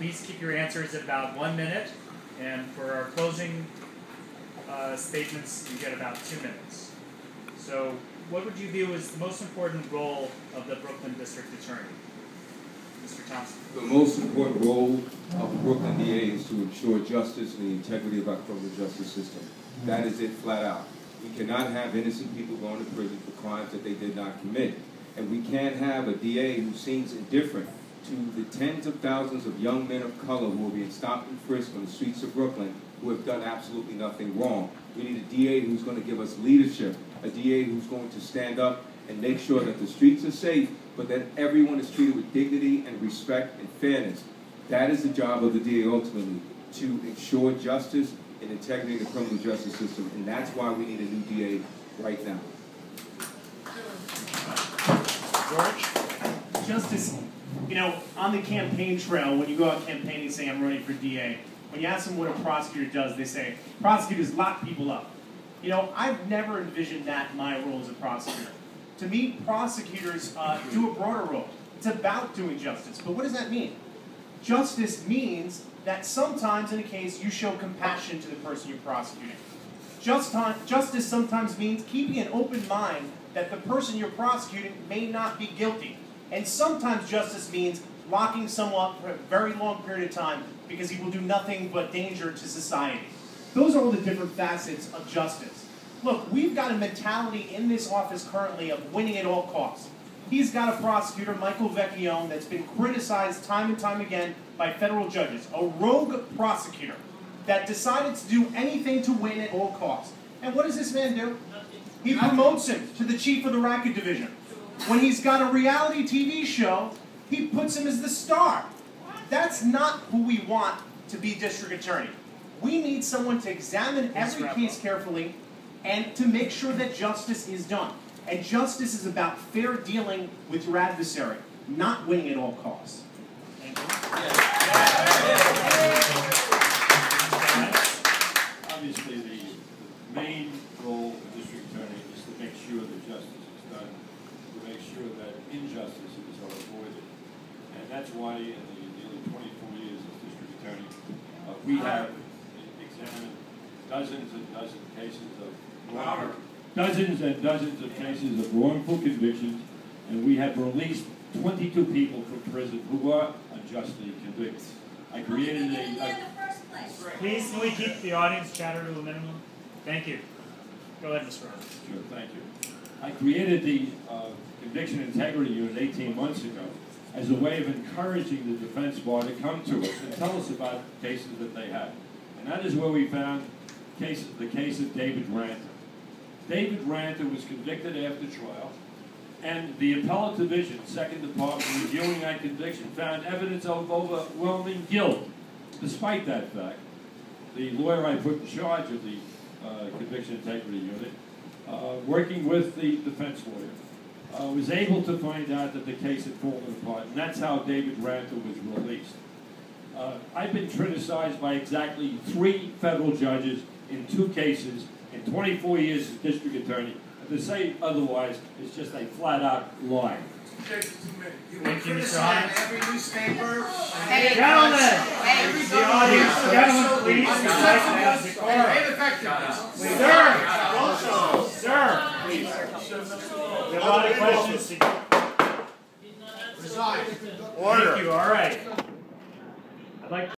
please keep your answers at about 1 minute, and for our closing statements, you get about 2 minutes. So, what would you view as the most important role of the Brooklyn District Attorney? Mr. Thompson. The most important role of the Brooklyn DA is to ensure justice and the integrity of our criminal justice system. That is it, flat out. We cannot have innocent people going to prison for crimes that they did not commit. And we can't have a DA who seems indifferent to the tens of thousands of young men of color who are being stopped and frisked on the streets of Brooklyn who have done absolutely nothing wrong. We need a DA who's going to give us leadership, a DA who's going to stand up and make sure that the streets are safe, but that everyone is treated with dignity and respect and fairness. That is the job of the DA ultimately, to ensure justice and integrity in the criminal justice system, and that's why we need a new DA right now. George? Justice, you know, on the campaign trail, when you go out campaigning saying I'm running for DA, when you ask them what a prosecutor does, they say, prosecutors lock people up. You know, I've never envisioned that in my role as a prosecutor. To me, prosecutors do a broader role. It's about doing justice. But what does that mean? Justice means that sometimes in a case you show compassion to the person you're prosecuting. Justice sometimes means keeping an open mind that the person you're prosecuting may not be guilty. And sometimes justice means locking someone up for a very long period of time because he will do nothing but danger to society. Those are all the different facets of justice. Look, we've got a mentality in this office currently of winning at all costs. He's got a prosecutor, Michael Vecchione, that's been criticized time and time again by federal judges, a rogue prosecutor that decided to do anything to win at all costs. And what does this man do? He promotes him to the chief of the racket division. When he's got a reality TV show, he puts him as the star. That's not who we want to be district attorney. We need someone to examine every case carefully and to make sure that justice is done. And justice is about fair dealing with your adversary, not winning at all costs. Thank you. Obviously, the main role of the district attorney is to make sure that justice is done, to make sure that injustices are avoided. And that's why in the nearly 24 years as district attorney, we have examined dozens and dozens of cases of wrongful convictions, and we have released 22 people from prison who were unjustly convicted. I created Please, can we keep the audience chatter to a minimum? Thank you. Go ahead, Mr. Roberts. Sure, thank you. I created the Conviction Integrity Unit 18 months ago as a way of encouraging the defense bar to come to us and tell us about cases that they had. And that is where we found the case of David Ranter. David Ranter was convicted after trial, and the Appellate Division, Second Department, reviewing that conviction, found evidence of overwhelming guilt. Despite that fact, the lawyer I put in charge of the Conviction Integrity Unit, working with the defense lawyer, was able to find out that the case had fallen apart, and that's how David Ranter was released. I've been criticized by exactly 3 federal judges in 2 cases in 24 years as district attorney. And to say otherwise is just a flat-out lie. Thank you, Mr. Hines. Every newspaper. Hey, gentlemen! Hey, the audience, gentlemen, please, have decorum. Sir, please. We have a lot of questions to you. Resign. Thank you, all right. I'd like